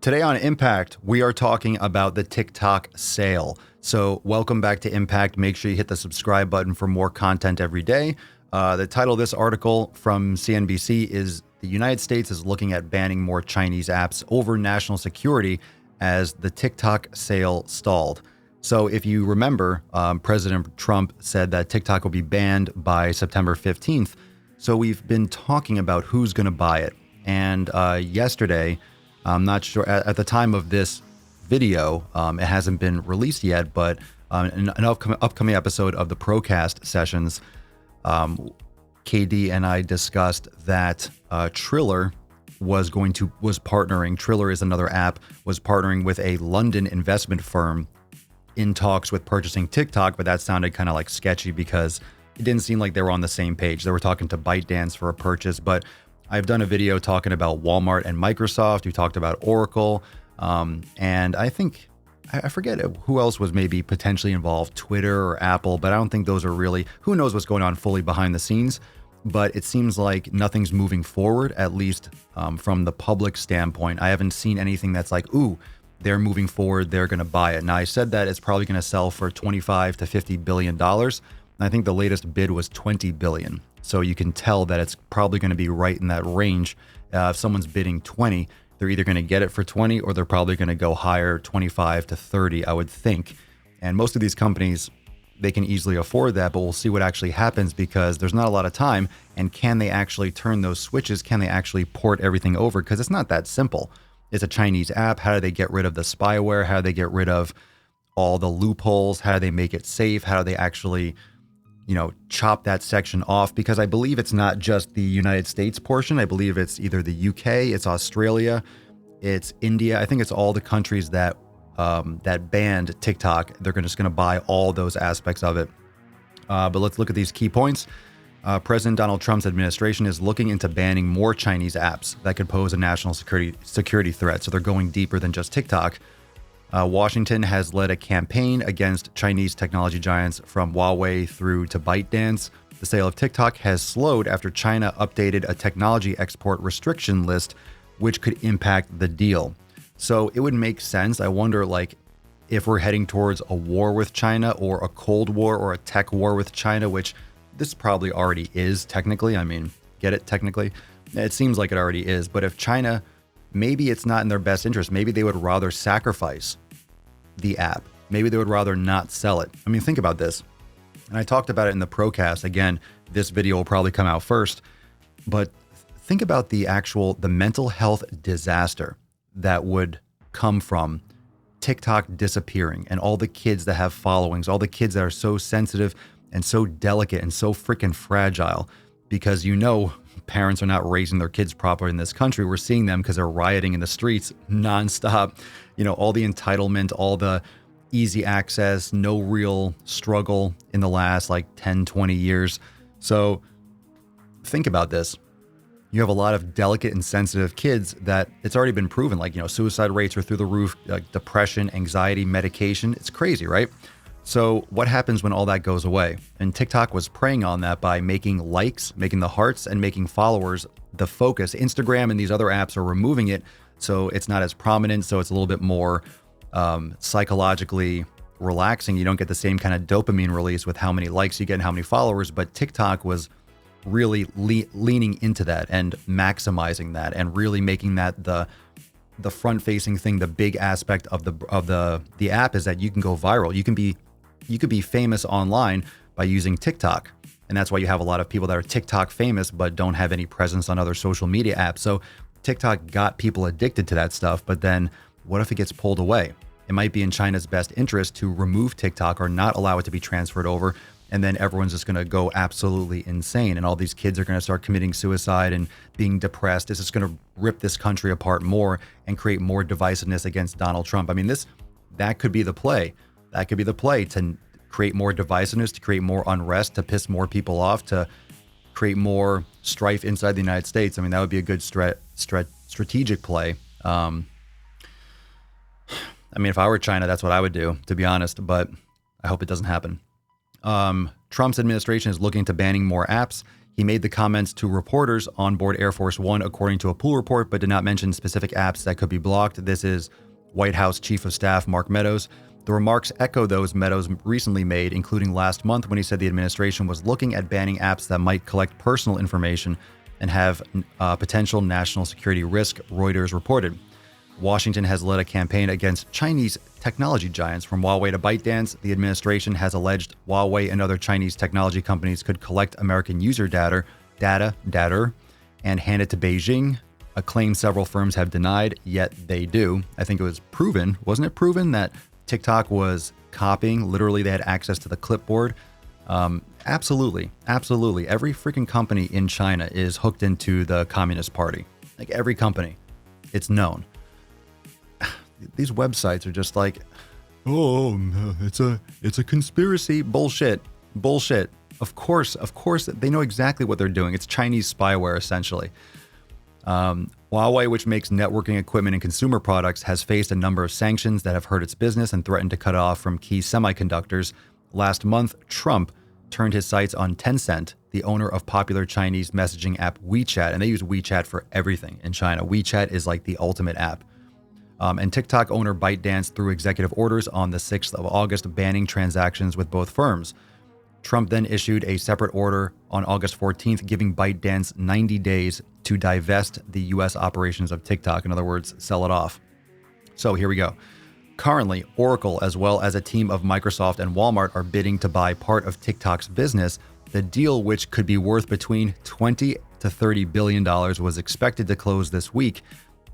Today on Impact, we are talking about the TikTok sale. So welcome back to Impact. Make sure you hit the subscribe button for more content every day. The title of this article from CNBC is "The United States is looking at banning more Chinese apps over national security as the TikTok sale stalled." So if you remember, President Trump said that TikTok will be banned by September 15th. So we've been talking about who's going to buy it. And yesterday, I'm not sure at the time of this video, it hasn't been released yet, but in an upcoming episode of the Procast sessions, KD and I discussed that Triller was partnering. Triller is another app, was partnering with a London investment firm in talks with purchasing TikTok, but that sounded kind of like sketchy because it didn't seem like they were on the same page. They were talking to ByteDance for a purchase, but I've done a video talking about Walmart and Microsoft. We talked about Oracle. And I think, I forget who else was maybe potentially involved, Twitter or Apple, but I don't think those are really, who knows what's going on fully behind the scenes. But it seems like nothing's moving forward, at least from the public standpoint. I haven't seen anything that's like, ooh, they're moving forward, they're going to buy it. Now, I said that it's probably going to sell for $25 to $50 billion. And I think the latest bid was $20 billion. So you can tell that it's probably going to be right in that range. If someone's bidding 20, they're either going to get it for 20 or they're probably going to go higher, 25 to 30, I would think. And most of these companies, they can easily afford that, but we'll see what actually happens because there's not a lot of time. And can they actually turn those switches? Can they actually port everything over? Because it's not that simple. It's a Chinese app. How do they get rid of the spyware? How do they get rid of all the loopholes? How do they make it safe? How do they actually chop that section off? Because I believe it's not just the United States portion. I believe it's either the UK, it's Australia, it's India. I think it's all the countries that banned TikTok. They're just going to buy all those aspects of it. But let's look at these key points. President Donald Trump's administration is looking into banning more Chinese apps that could pose a national security threat. So they're going deeper than just TikTok. Washington has led a campaign against Chinese technology giants from Huawei through to ByteDance. The sale of TikTok has slowed after China updated a technology export restriction list, which could impact the deal. So it would make sense. I wonder, if we're heading towards a war with China or a Cold War or a tech war with China, which this probably already is technically. I mean, get it technically? It seems like it already is. But if China, maybe it's not in their best interest. Maybe they would rather sacrifice the app. Maybe they would rather not sell it. I mean, think about this. And I talked about it in the Procast. Again, this video will probably come out first. But think about the mental health disaster that would come from TikTok disappearing and all the kids that have followings, all the kids that are so sensitive and so delicate and so freaking fragile because parents are not raising their kids properly in this country. We're seeing them because they're rioting in the streets nonstop. All the entitlement, all the easy access, no real struggle in the last 10, 20 years. So think about this. You have a lot of delicate and sensitive kids that it's already been proven, suicide rates are through the roof, depression, anxiety, medication. It's crazy, right? So what happens when all that goes away? And TikTok was preying on that by making likes, making the hearts, and making followers the focus. Instagram and these other apps are removing it, so it's not as prominent, so it's a little bit more psychologically relaxing. You don't get the same kind of dopamine release with how many likes you get and how many followers, but TikTok was really leaning into that and maximizing that and really making that the front-facing thing. The big aspect of the app is that you can go viral. You could be famous online by using TikTok. And that's why you have a lot of people that are TikTok famous but don't have any presence on other social media apps. So TikTok got people addicted to that stuff, but then what if it gets pulled away? It might be in China's best interest to remove TikTok or not allow it to be transferred over. And then everyone's just going to go absolutely insane. And all these kids are going to start committing suicide and being depressed. This is going to rip this country apart more and create more divisiveness against Donald Trump. I mean, that could be the play. That could be the play to create more divisiveness, to create more unrest, to piss more people off, to create more strife inside the United States. I mean, that would be a good strategic play. I mean, if I were China, that's what I would do, to be honest, but I hope it doesn't happen. Trump's administration is looking to banning more apps He made the comments to reporters on board Air Force One, according to a pool report, but did not mention specific apps that could be blocked. This is White House Chief of Staff Mark Meadows. The remarks echo those Meadows recently made, including last month when he said the administration was looking at banning apps that might collect personal information and have potential national security risk, Reuters reported. Washington has led a campaign against Chinese technology giants from Huawei to ByteDance. The administration has alleged Huawei and other Chinese technology companies could collect American user data, and hand it to Beijing, a claim several firms have denied, yet they do. I think it was proven, wasn't it proven, that TikTok was copying? Literally, they had access to the clipboard. Absolutely. Every freaking company in China is hooked into the Communist Party. Like every company. It's known. These websites are just like, oh, it's a conspiracy. Bullshit. Of course, they know exactly what they're doing. It's Chinese spyware, essentially. Huawei, which makes networking equipment and consumer products, has faced a number of sanctions that have hurt its business and threatened to cut it off from key semiconductors. Last month, Trump turned his sights on Tencent, the owner of popular Chinese messaging app WeChat, and they use WeChat for everything in China. WeChat is like the ultimate app. And TikTok owner ByteDance through executive orders on the 6th of August banning transactions with both firms. Trump then issued a separate order on August 14th, giving ByteDance 90 days to divest the U.S. operations of TikTok. In other words, sell it off. So here we go. Currently, Oracle, as well as a team of Microsoft and Walmart, are bidding to buy part of TikTok's business. The deal, which could be worth between $20 to $30 billion, was expected to close this week.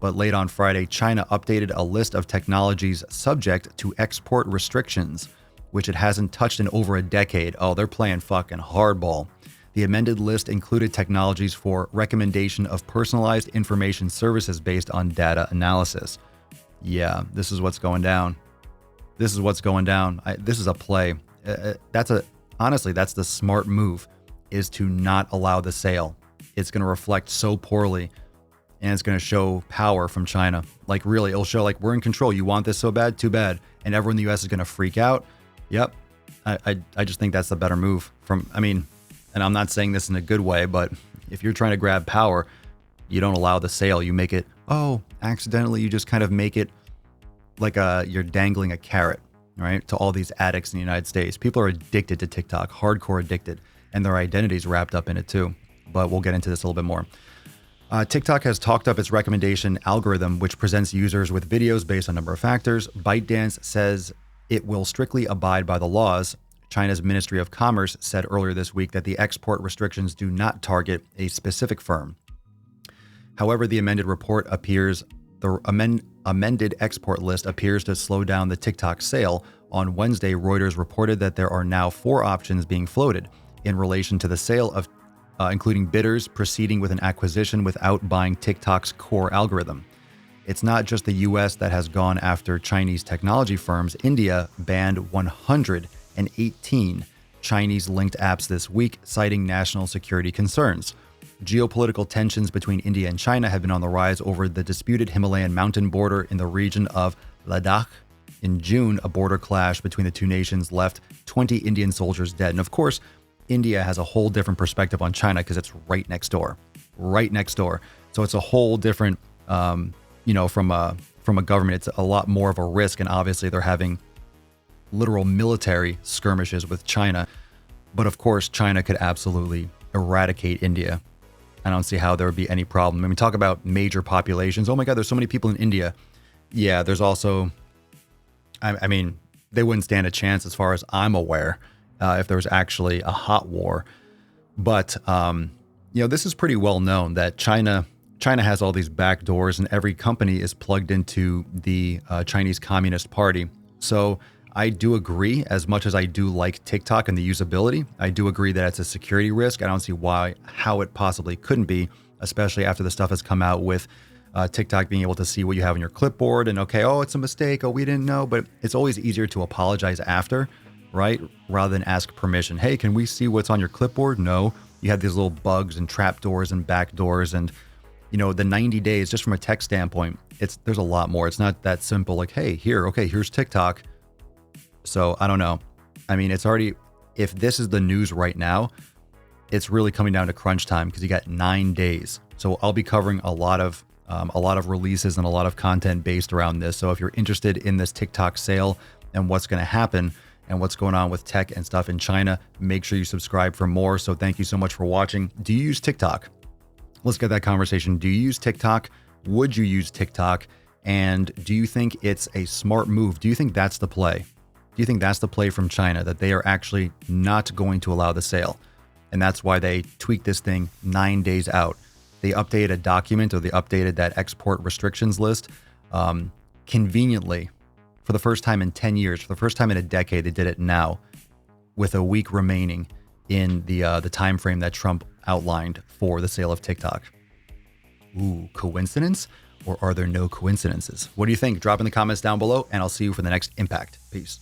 But late on Friday, China updated a list of technologies subject to export restrictions, which it hasn't touched in over a decade. Oh, they're playing fucking hardball. The amended list included technologies for recommendation of personalized information services based on data analysis. Yeah, this is what's going down. This is a play. Honestly, that's the smart move, is to not allow the sale. It's going to reflect so poorly, and it's going to show power from China. Like, really, it'll show like, we're in control. You want this so bad? Too bad. And everyone in the U.S. is going to freak out. Yep. I just think that's the better move and I'm not saying this in a good way, but if you're trying to grab power, you don't allow the sale. You make it, accidentally, you just kind of make it like you're dangling a carrot, right? To all these addicts in the United States. People are addicted to TikTok, hardcore addicted, and their identity's wrapped up in it too. But we'll get into this a little bit more. TikTok has talked up its recommendation algorithm, which presents users with videos based on a number of factors. ByteDance says it will strictly abide by the laws. China's Ministry of Commerce said earlier this week that the export restrictions do not target a specific firm. However, the amended amended export list appears to slow down the TikTok sale. On Wednesday, Reuters reported that there are now 4 options being floated in relation to the sale of including bidders proceeding with an acquisition without buying TikTok's core algorithm. It's not just the U.S. that has gone after Chinese technology firms. India banned 118 Chinese-linked apps this week, citing national security concerns. Geopolitical tensions between India and China have been on the rise over the disputed Himalayan mountain border in the region of Ladakh. In June, a border clash between the two nations left 20 Indian soldiers dead. And of course, India has a whole different perspective on China because it's right next door. So it's a whole different, from a government, it's a lot more of a risk. And obviously they're having literal military skirmishes with China. But of course, China could absolutely eradicate India. I don't see how there would be any problem. I mean, talk about major populations. Oh my God, there's so many people in India. Yeah, there's also, they wouldn't stand a chance as far as I'm aware if there was actually a hot war. But, this is pretty well known that China has all these back doors and every company is plugged into the Chinese Communist Party. So I do agree, as much as I do like TikTok and the usability, I do agree that it's a security risk. I don't see how it possibly couldn't be, especially after the stuff has come out with TikTok being able to see what you have in your clipboard and, it's a mistake. Oh, we didn't know. But it's always easier to apologize after, right? Rather than ask permission. Hey, can we see what's on your clipboard? No. You have these little bugs and trap doors and back doors and, the 90 days, just from a tech standpoint, there's a lot more. It's not that simple. Like, hey, here's TikTok. So I don't know. I mean, it's already, if this is the news right now, it's really coming down to crunch time because you got 9 days. So I'll be covering a lot of releases and a lot of content based around this. So if you're interested in this TikTok sale and what's going to happen and what's going on with tech and stuff in China, make sure you subscribe for more. So thank you so much for watching. Do you use TikTok? Let's get that conversation. Do you use TikTok? Would you use TikTok? And do you think it's a smart move? Do you think that's the play? Do you think that's the play from China, that they are actually not going to allow the sale? And that's why they tweaked this thing 9 days out. They updated a document, or they updated that export restrictions list conveniently for the first time in 10 years, for the first time in a decade. They did it now with a week remaining in the time frame that Trump outlined for the sale of TikTok. Ooh, coincidence? Or are there no coincidences? What do you think? Drop in the comments down below, and I'll see you for the next Impact. Peace.